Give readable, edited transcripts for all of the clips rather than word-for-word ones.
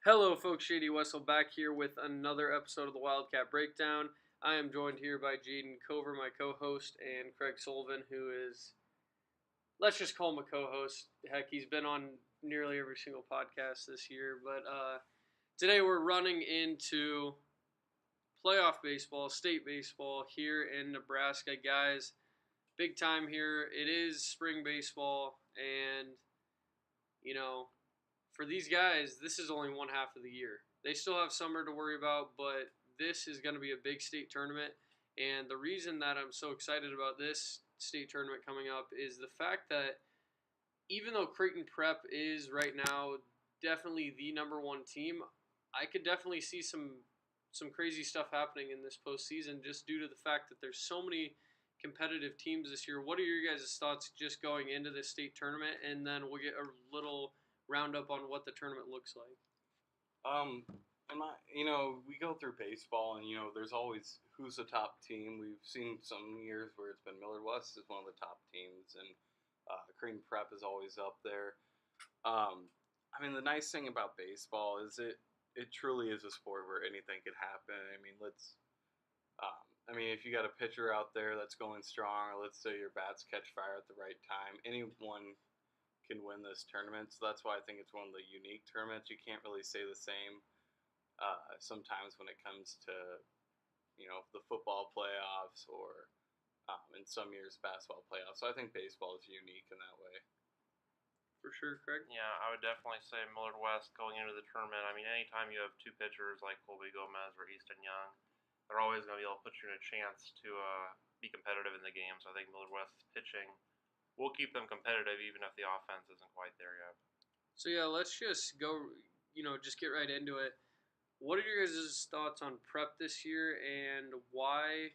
Hello, folks. Shady Wessel back here with another episode of the Wildcat Breakdown. I am joined here by Jaden Cover, my co-host, and Craig Sullivan, who is, let's just call him a co-host. Heck, he's been on nearly every single podcast this year. But today we're running into playoff baseball, state baseball here in Nebraska, guys. Big time here. It is spring baseball, and you know, for these guys, this is only one half of the year. They still have summer to worry about, but this is going to be a big state tournament. And the reason that I'm so excited about this state tournament coming up is the fact that even though Creighton Prep is right now definitely the number one team, I could definitely see some crazy stuff happening in this postseason just due to the fact that there's so many competitive teams this year. What are your guys' thoughts just going into this state tournament? And then we'll get a little roundup on what the tournament looks like. We go through baseball, and there's always who's the top team. We've seen some years where it's been Millard West is one of the top teams, and Creighton Prep is always up there. The nice thing about baseball is it truly is a sport where anything could happen. If you got a pitcher out there that's going strong, or let's say your bats catch fire at the right time, anyone can win this tournament. So that's why I think it's one of the unique tournaments. You can't really say the same sometimes when it comes to the football playoffs or in some years basketball playoffs. So I think baseball is unique in that way. For sure, Craig. Yeah, I would definitely say Millard West going into the tournament. Anytime you have two pitchers like Colby Gomez or Easton Young, they're always going to be able to put you in a chance to be competitive in the game. So I think Millard West's pitching will keep them competitive even if the offense isn't quite there yet. So yeah, let's just go, just get right into it. What are your guys' thoughts on Prep this year and why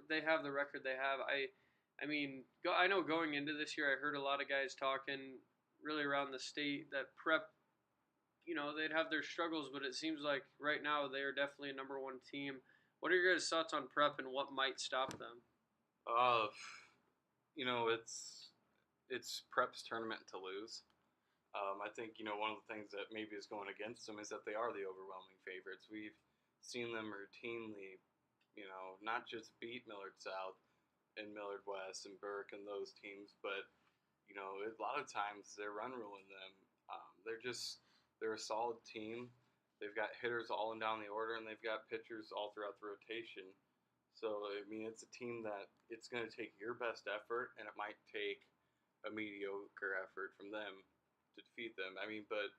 they have the record they have? I know going into this year, I heard a lot of guys talking really around the state that Prep, they'd have their struggles, but it seems like right now they are definitely a number one team. What are your guys' thoughts on Prep and what might stop them? It's Prep's tournament to lose. I think one of the things that maybe is going against them is that they are the overwhelming favorites. We've seen them routinely, not just beat Millard South and Millard West and Burke and those teams, but a lot of times they're run ruling them. They're a solid team. They've got hitters all and down the order, and they've got pitchers all throughout the rotation. So it's a team that it's going to take your best effort, and it might take a mediocre effort from them to defeat them. But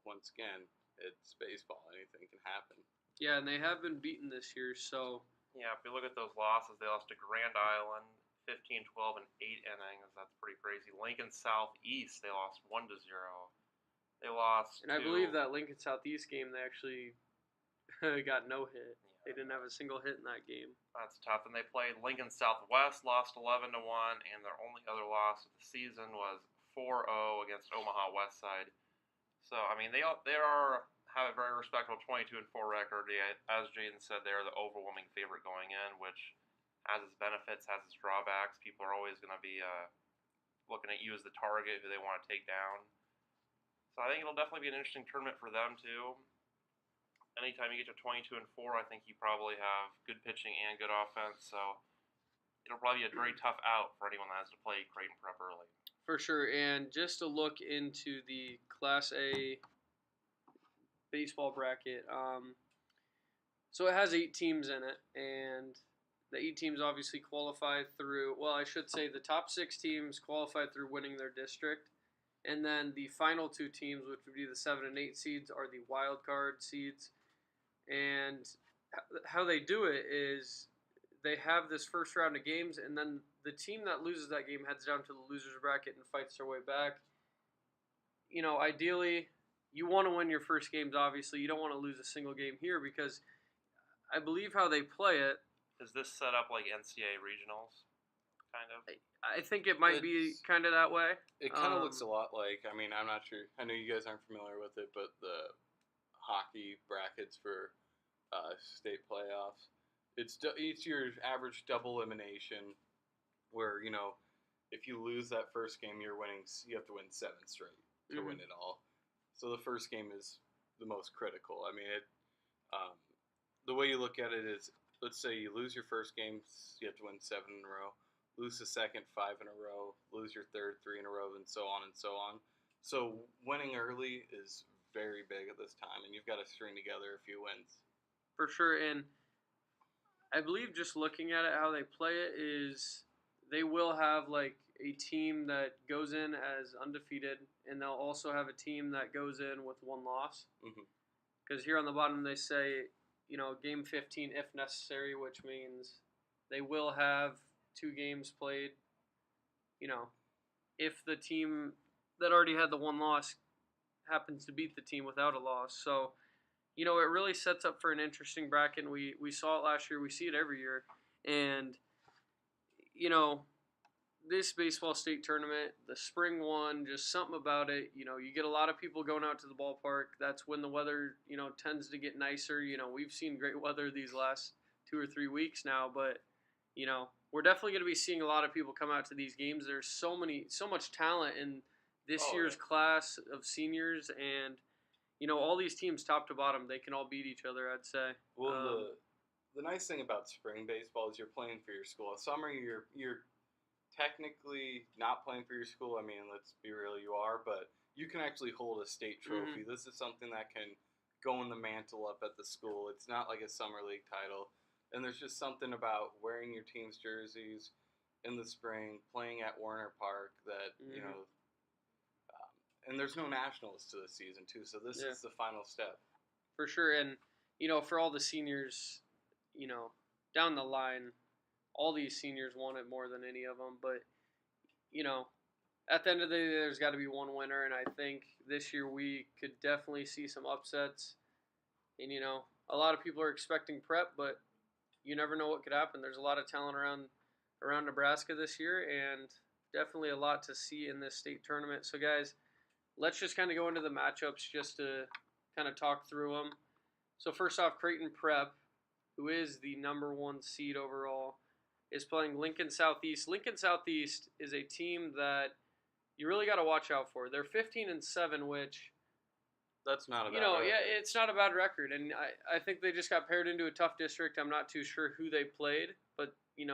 once again, it's baseball. Anything can happen. Yeah, and they have been beaten this year, so... Yeah, if you look at those losses, they lost to Grand Island, 15-12 in 8 innings. That's pretty crazy. Lincoln Southeast, they lost 1-0. They lost And I believe that Lincoln Southeast game, they actually got no hit. Yeah. They didn't have a single hit in that game. That's tough. And they played Lincoln Southwest, lost 11-1, and their only other loss of the season was 4-0 against Omaha Westside. So, they have a very respectable 22-4 record. Yeah, as Jaden said, they're the overwhelming favorite going in, which has its benefits, has its drawbacks. People are always going to be looking at you as the target who they want to take down. So I think it'll definitely be an interesting tournament for them too. Anytime you get to 22-4, I think you probably have good pitching and good offense. So it'll probably be a very tough out for anyone that has to play Creighton Prep early. For sure, and just to look into the Class A baseball bracket, so it has 8 teams in it, and the 8 teams obviously qualify through, well, I should say the top 6 teams qualify through winning their district, and then the final 2 teams, which would be the 7 and 8 seeds, are the wild card seeds, and how they do it is they have this first round of games, and then the team that loses that game heads down to the loser's bracket and fights their way back. Ideally, you want to win your first games, obviously. You don't want to lose a single game here because I believe how they play it. Is this set up like NCAA regionals, kind of? I think it might be kind of that way. It kind of looks a lot like, I'm not sure. I know you guys aren't familiar with it, but the hockey brackets for state playoffs. It's your average double elimination where, if you lose that first game, you have to win 7 straight to win it all. So the first game is the most critical. I mean, the way you look at it is, let's say you lose your first game, you have to win 7 in a row. Lose the second, 5 in a row. Lose your third, 3 in a row, and so on and so on. So winning early is very big at this time, and you've got to string together a few wins. For sure, and I believe just looking at it, how they play it is they will have like a team that goes in as undefeated, and they'll also have a team that goes in with 1 loss. Because here on the bottom they say, game 15 if necessary, which means they will have 2 games played. If the team that already had the 1 loss happens to beat the team without a loss. So, it really sets up for an interesting bracket. We saw it last year. We see it every year. And, this baseball state tournament, the spring one, just something about it. You get a lot of people going out to the ballpark. That's when the weather, tends to get nicer. We've seen great weather these last 2 or 3 weeks now, but, we're definitely going to be seeing a lot of people come out to these games. There's so much talent in this year's class of seniors, and all these teams, top to bottom, they can all beat each other, I'd say. Well, the nice thing about spring baseball is you're playing for your school. Summer, you're technically not playing for your school. I mean, let's be real, you are, but you can actually hold a state trophy. This is something that can go in the mantle up at the school. It's not like a summer league title. And there's just something about wearing your team's jerseys in the spring, playing at Warner Park that, and there's no nationals to the season, too. So this is the final step. For sure. And, for all the seniors, down the line, all these seniors want it more than any of them. But, at the end of the day, there's got to be one winner. And I think this year we could definitely see some upsets. And, a lot of people are expecting Prep, but you never know what could happen. There's a lot of talent around Nebraska this year, and definitely a lot to see in this state tournament. So, guys, let's just kind of go into the matchups just to kind of talk through them. So, first off, Creighton Prep, who is the number 1 seed overall, is playing Lincoln Southeast. Lincoln Southeast is a team that you really got to watch out for. They're 15-7, which that's not a bad record. It's not a bad record, and I think they just got paired into a tough district. I'm not too sure who they played, but and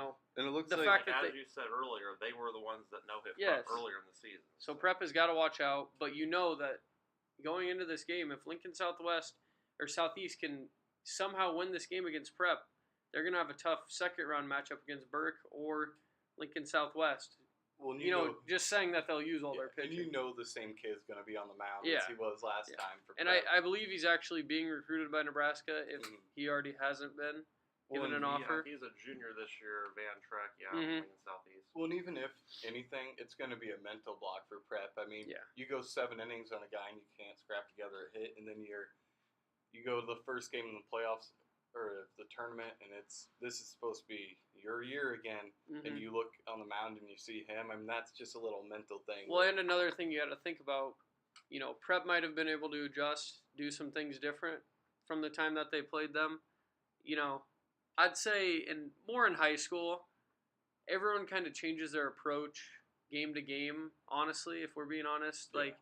it looks the like, fact that as you said earlier, they were the ones that no-hit Yes. Prep earlier in the season. So Prep has got to watch out, but that going into this game, if Lincoln Southwest or Southeast can somehow win this game against Prep, they're going to have a tough second-round matchup against Burke or Lincoln Southwest. Well, just saying that they'll use all their pitching. And the same kid's going to be on the mound as he was last time for Prep. And I believe he's actually being recruited by Nebraska if he already hasn't been given an offer. He's a junior this year, Van Trek, Lincoln Southeast. Well, and even if anything, it's going to be a mental block for Prep. I mean, you go 7 innings on a guy and you can't scrap together a hit, and then you go to the first game in the playoffs or the tournament, and this is supposed to be your year again, and you look on the mound and you see him. I mean, that's just a little mental thing. Well, and another thing you got to think about, Prep might have been able to adjust, do some things different from the time that they played them. I'd say more in high school, everyone kind of changes their approach game to game, honestly, if we're being honest. Yeah. Like,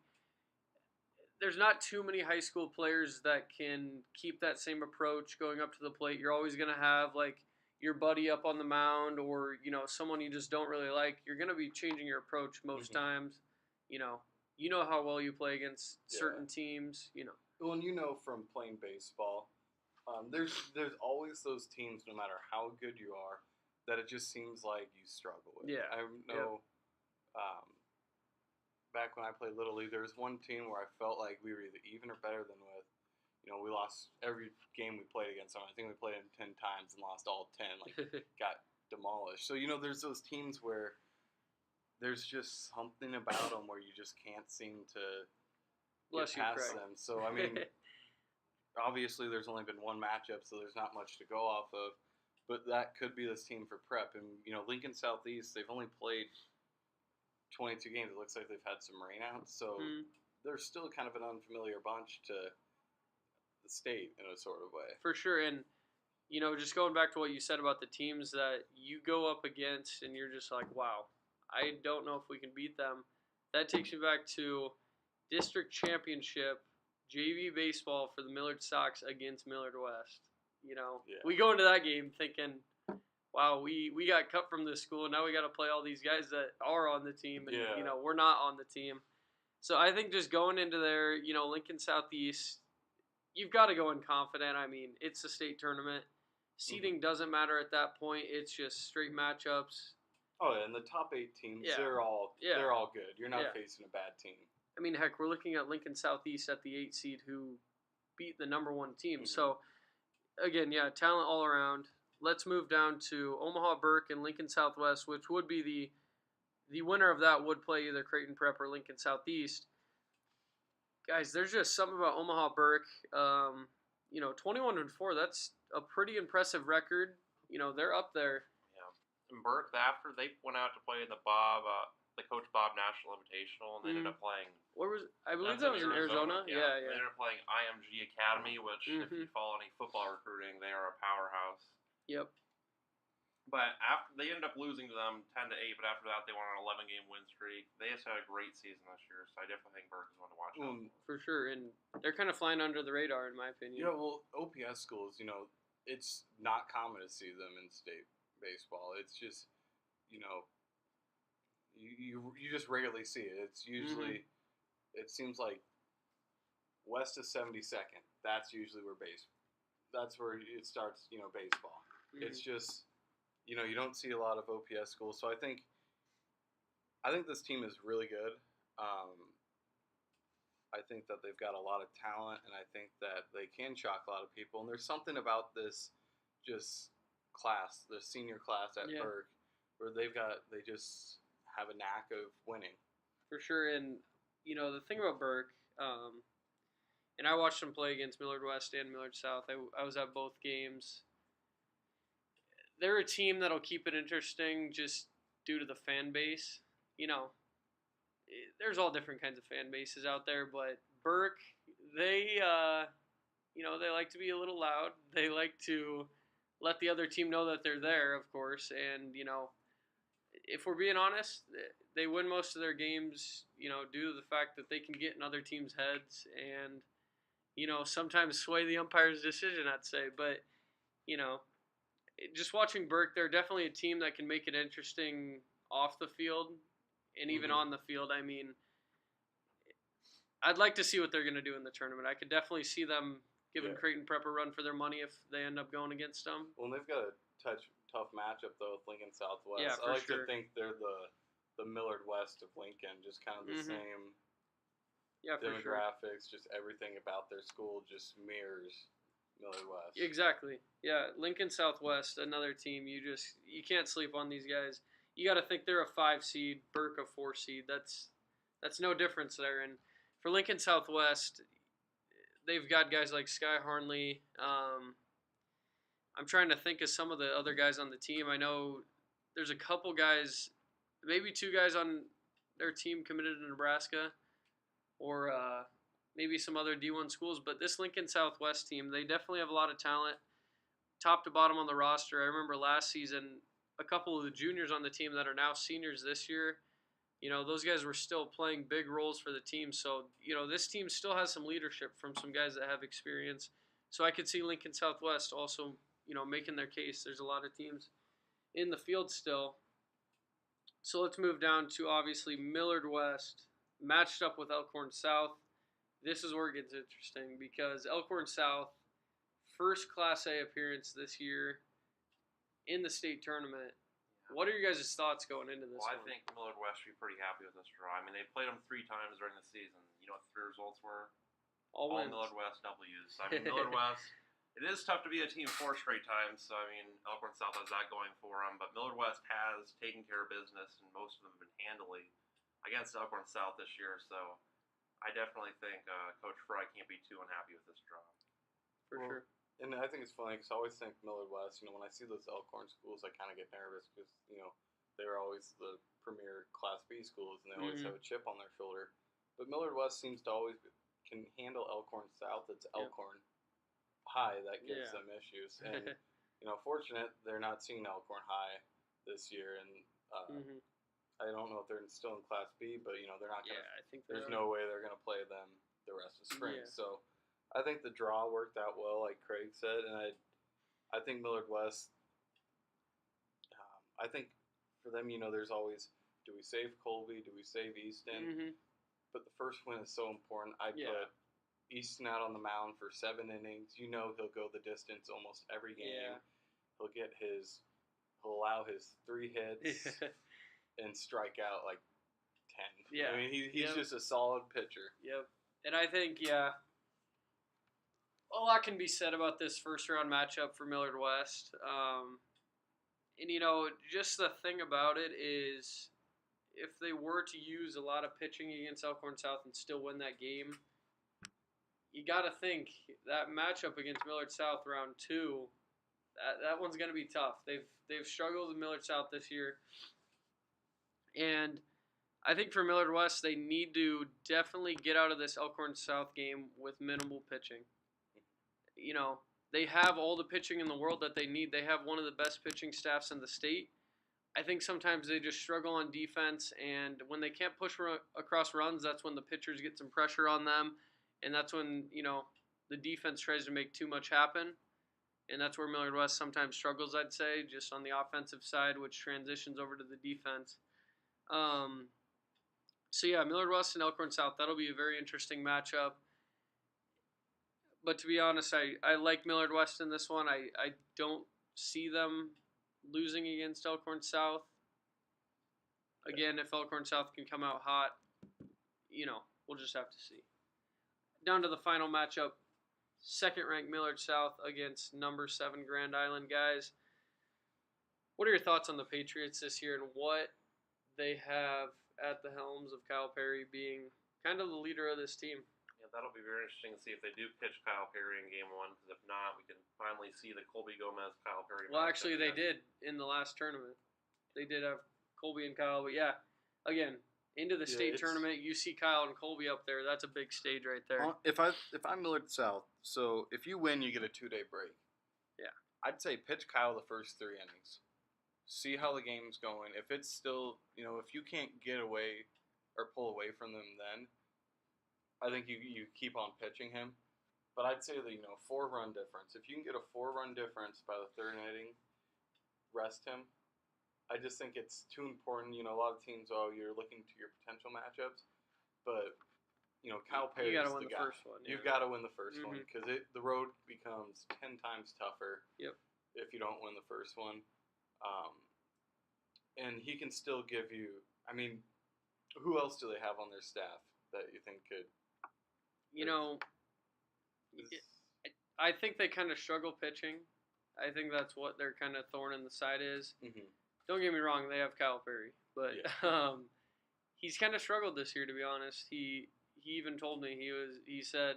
there's not too many high school players that can keep that same approach going up to the plate. You're always going to have, like, your buddy up on the mound or, someone you just don't really like. You're going to be changing your approach most times. You know how well you play against certain teams, Well, and from playing baseball, there's always those teams, no matter how good you are, that it just seems like you struggle with. Yeah. I know back when I played Little League, there was one team where I felt like we were either even or better than with. We lost every game we played against them. I think we played them 10 times and lost all 10. Like, got demolished. So, there's those teams where there's just something about them where you just can't seem to get past them. So, I mean, obviously there's only been one matchup, so there's not much to go off of. But that could be this team for Prep. And, Lincoln Southeast, they've only played 22 games. It looks like they've had some rainouts. So they're still kind of an unfamiliar bunch to the state in a sort of way. For sure. And, just going back to what you said about the teams that you go up against and you're just like, wow, I don't know if we can beat them. That takes me back to, district championship JV baseball for the Millard Sox against Millard West. We go into that game thinking, wow, we got cut from this school, and now we got to play all these guys that are on the team, and we're not on the team. So I think just going into there, Lincoln Southeast, you've got to go in confident. I mean, it's a state tournament. Seeding doesn't matter at that point. It's just straight matchups. Oh, yeah, and the top 8 teams, they're all good. You're not facing a bad team. I mean, heck, we're looking at Lincoln Southeast at the 8 seed who beat the number 1 team. So, again, talent all around. Let's move down to Omaha Burke and Lincoln Southwest, which would be the winner of that would play either Creighton Prep or Lincoln Southeast. Guys, there's just something about Omaha Burke. 21-4, that's a pretty impressive record. They're up there. Yeah. And Burke, after they went out to play in the Coach Bob National Invitational, and they ended up playing. I believe that was in Arizona. Yeah. They ended up playing IMG Academy, which, if you follow any football recruiting, they are a powerhouse. Yep. But after they ended up losing to them 10-8, but after that they went on an 11-game win streak. They just had a great season this year, so I definitely think Burke is one to watch out for sure. And they're kind of flying under the radar, in my opinion. OPS schools, it's not common to see them in state baseball. It's just, you just rarely see it. It's usually, it seems like west of 72nd. That's usually where that's where it starts. Baseball. It's just. You don't see a lot of OPS schools, so I think this team is really good. I think that they've got a lot of talent, and I think that they can shock a lot of people. And there's something about this just class, the senior class at Burke, where they just have a knack of winning. For sure, and the thing about Burke, and I watched them play against Millard West and Millard South. I was at both games. They're a team that'll keep it interesting just due to the fan base. There's all different kinds of fan bases out there, but Burke, they like to be a little loud. They like to let the other team know that they're there, of course. And, if we're being honest, they win most of their games, due to the fact that they can get in other teams' heads and, sometimes sway the umpire's decision, I'd say. But, just watching Burke, they're definitely a team that can make it interesting off the field and even on the field. I mean, I'd like to see what they're going to do in the tournament. I could definitely see them giving Creighton Prep a run for their money if they end up going against them. Well, they've got a tough matchup, though, with Lincoln Southwest. Yeah, I like to think they're the Millard West of Lincoln, just kind of the same demographics, just everything about their school just mirrors Millard West. Exactly. Yeah, Lincoln Southwest, another team. You can't sleep on these guys. You got to think they're a 5 seed, Burke a 4 seed. That's no difference there. And for Lincoln Southwest, they've got guys like Sky Harnley. I'm trying to think of some of the other guys on the team. I know there's a couple guys, maybe 2 guys on their team committed to Nebraska, or maybe some other D1 schools, but this Lincoln Southwest team, they definitely have a lot of talent, top to bottom on the roster. I remember last season, a couple of the juniors on the team that are now seniors this year, those guys were still playing big roles for the team. So, this team still has some leadership from some guys that have experience. So I could see Lincoln Southwest also, making their case. There's a lot of teams in the field still. So let's move down to, obviously, Millard West matched up with Elkhorn South. This is where it gets interesting because Elkhorn South, first Class A appearance this year in the state tournament. What are your guys' thoughts going into this one? I think Millard West should be pretty happy with this draw. I mean, they played them 3 times during the season. You know what the 3 results were? All Millard West W's. I mean, Millard West, it is tough to be a team 4 straight times. So, I mean, Elkhorn South has that going for them. But Millard West has taken care of business, and most of them have been handily against Elkhorn South this year. So, I definitely think Coach Fry can't be too unhappy with this draw. For sure. And I think it's funny because I always think Millard West, when I see those Elkhorn schools, I kind of get nervous because, they're always the premier Class B schools and they always have a chip on their shoulder. But Millard West seems to always can handle Elkhorn South. It's Elkhorn High that gives them issues. And, fortunate they're not seeing Elkhorn High this year. And I don't know if they're still in Class B, but they're not gonna. Yeah, I think There's no way they're gonna play them the rest of spring. Yeah. So, I think the draw worked out well, like Craig said, and I think Millard West. I think for them, there's always, do we save Colby? Do we save Easton? Mm-hmm. But the first win is so important. I put Easton out on the mound for 7 innings. He'll go the distance almost every game. Yeah. He'll allow his 3 hits and strike out like 10. Yeah. I mean, he's just a solid pitcher. Yep. And I think, a lot can be said about this first round matchup for Millard West. And, just the thing about it is if they were to use a lot of pitching against Elkhorn South and still win that game, you got to think that matchup against Millard South round 2, that one's going to be tough. They've struggled with Millard South this year. And I think for Millard West, they need to definitely get out of this Elkhorn South game with minimal pitching. They have all the pitching in the world that they need. They have one of the best pitching staffs in the state. I think sometimes they just struggle on defense, and when they can't push across runs, that's when the pitchers get some pressure on them, and that's when, the defense tries to make too much happen, and that's where Millard West sometimes struggles, I'd say, just on the offensive side, which transitions over to the defense. Millard West and Elkhorn South, that'll be a very interesting matchup. But to be honest, I like Millard West in this one. I don't see them losing against Elkhorn South. Again, if Elkhorn South can come out hot, we'll just have to see. Down to the final matchup, second-ranked Millard South against number 7 Grand Island. Guys, what are your thoughts on the Patriots this year and what they have at the helms of Kyle Perry being kind of the leader of this team? That'll be very interesting to see if they do pitch Kyle Perry in game 1, because if not, we can finally see the Colby Gomez Kyle Perry. Well, actually, they did in the last tournament. They did have Colby and Kyle, but again, into the state tournament, you see Kyle and Colby up there. That's a big stage right there. If I'm Millard South, so if you win, you get a 2-day break. Yeah, I'd say pitch Kyle the first 3 innings. See how the game's going. If it's still, if you can't get away or pull away from them, then I think you keep on pitching him. But I'd say the 4-run difference. If you can get a 4-run difference by the 3rd inning, rest him. I just think it's too important. A lot of teams, you're looking to your potential matchups, but Kyle Perry is the guy. First one. You've got to win the first one because the road becomes 10 times tougher. Yep. If you don't win the first one, and he can still give you. I mean, who else do they have on their staff that you think could? I think they kind of struggle pitching. I think that's what their kind of thorn in the side is. Mm-hmm. Don't get me wrong, they have Kyle Perry, but he's kind of struggled this year, to be honest. He even told me he said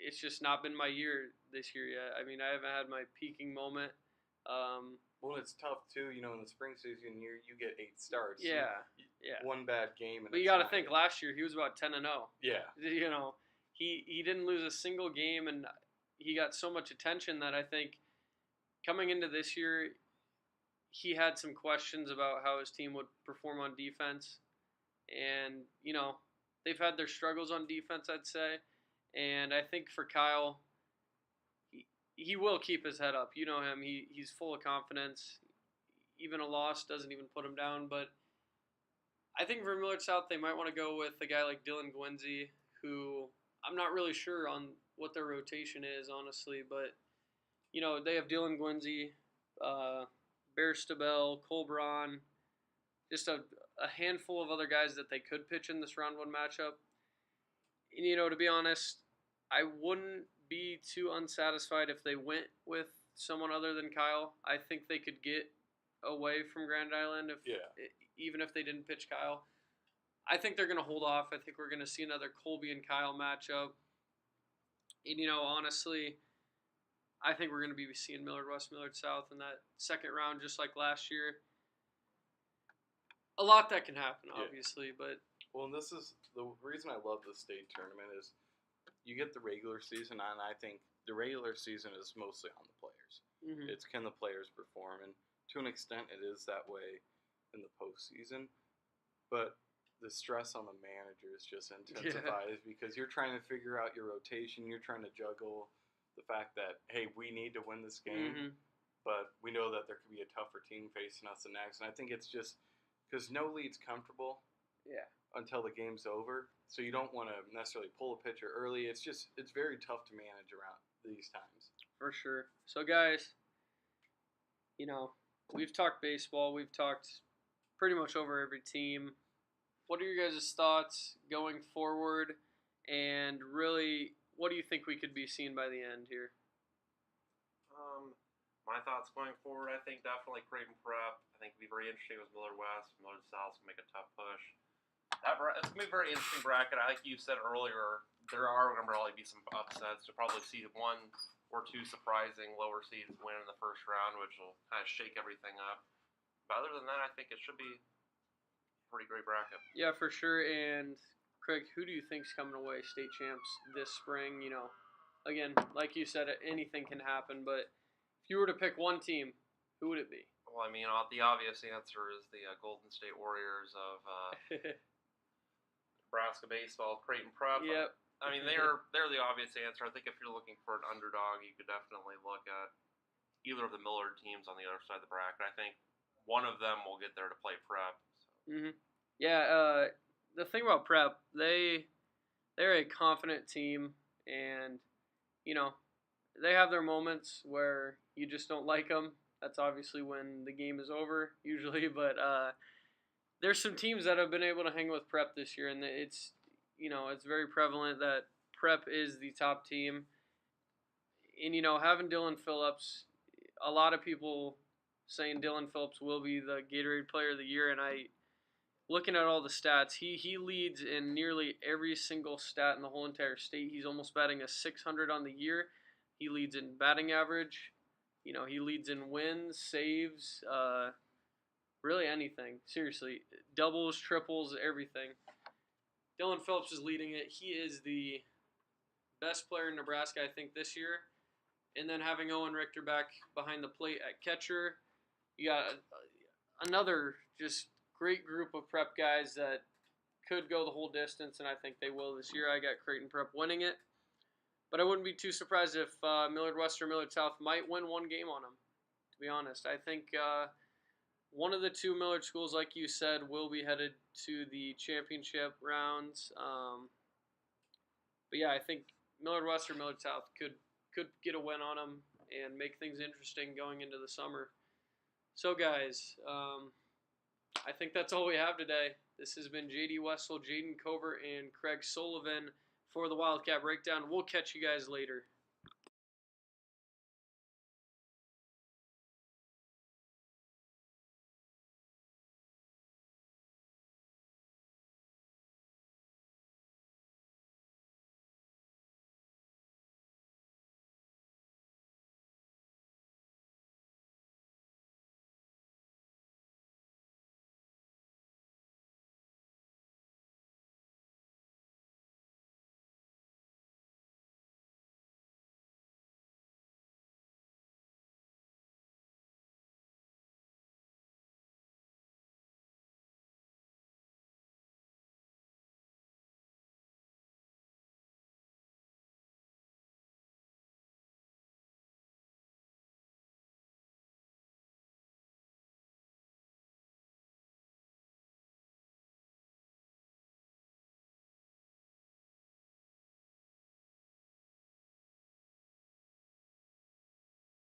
it's just not been my year this year yet. I mean, I haven't had my peaking moment. Well, it's tough too. In the spring season, you get 8 starts. Yeah. One bad game. But you got to think, last year he was about 10-0. Yeah. He didn't lose a single game, and he got so much attention that I think coming into this year, he had some questions about how his team would perform on defense. And, they've had their struggles on defense, I'd say. And I think for Kyle, he will keep his head up. You know him. He's full of confidence. Even a loss doesn't even put him down. But I think for Millard South, they might want to go with a guy like Dylan Gwinsey, who I'm not really sure on what their rotation is, honestly. But, they have Dylan Gwinsey, Bear Stabell, Cole Braun, just a handful of other guys that they could pitch in this round 1 matchup. And, to be honest, I wouldn't be too unsatisfied if they went with someone other than Kyle. I think they could get away from Grand Island even if they didn't pitch Kyle. I think they're going to hold off. I think we're going to see another Colby and Kyle matchup. And, honestly, I think we're going to be seeing Millard West, Millard South in that second round just like last year. A lot that can happen, obviously, but... Well, and this is the reason I love the state tournament is you get the regular season, and I think the regular season is mostly on the players. Mm-hmm. It's can the players perform, and to an extent it is that way in the postseason, but the stress on the managers just intensifies because you're trying to figure out your rotation. You're trying to juggle the fact that, hey, we need to win this game, but we know that there could be a tougher team facing us the next. And I think it's just because no lead's comfortable until the game's over. So you don't want to necessarily pull a pitcher early. It's very tough to manage around these times. For sure. So, guys, we've talked baseball. We've talked pretty much over every team. What are your guys' thoughts going forward? And really, what do you think we could be seeing by the end here? My thoughts going forward, I think definitely Creighton Prep. I think it'll be very interesting with Millard West. Millard South can make a tough push. It's going to be a very interesting bracket. Like you said earlier, there are going to probably be some upsets. You'll probably see 1 or 2 surprising lower seeds win in the first round, which will kind of shake everything up. But other than that, I think it should be a pretty great bracket. Yeah, for sure. And Craig, who do you think's coming away state champs this spring? Again, like you said, anything can happen. But if you were to pick one team, who would it be? Well, I mean, the obvious answer is the Golden State Warriors of Nebraska baseball, Creighton Prep. Yep. I mean, they're the obvious answer. I think if you're looking for an underdog, you could definitely look at either of the Millard teams on the other side of the bracket. I think one of them will get there to play Prep. So. Yeah, the thing about Prep, they're a confident team, and they have their moments where you just don't like them. That's obviously when the game is over, usually. But there's some teams that have been able to hang with Prep this year, and it's very prevalent that Prep is the top team. And having Dylan Phillips, a lot of people saying Dylan Phillips will be the Gatorade Player of the Year, and looking at all the stats, he leads in nearly every single stat in the whole entire state. He's almost batting a 600 on the year. He leads in batting average. He leads in wins, saves, really anything. Seriously, doubles, triples, everything. Dylan Phillips is leading it. He is the best player in Nebraska, I think, this year. And then having Owen Richter back behind the plate at catcher, you got another just great group of Prep guys that could go the whole distance, and I think they will this year. I got Creighton Prep winning it. But I wouldn't be too surprised if Millard West or Millard South might win one game on them, to be honest. I think one of the 2 Millard schools, like you said, will be headed to the championship rounds. But yeah, I think Millard West or Millard South could get a win on them and make things interesting going into the summer. So guys, I think that's all we have today. This has been JD Wessel, Jaden Cover, and Craig Sullivan for the Wildcat Breakdown. We'll catch you guys later.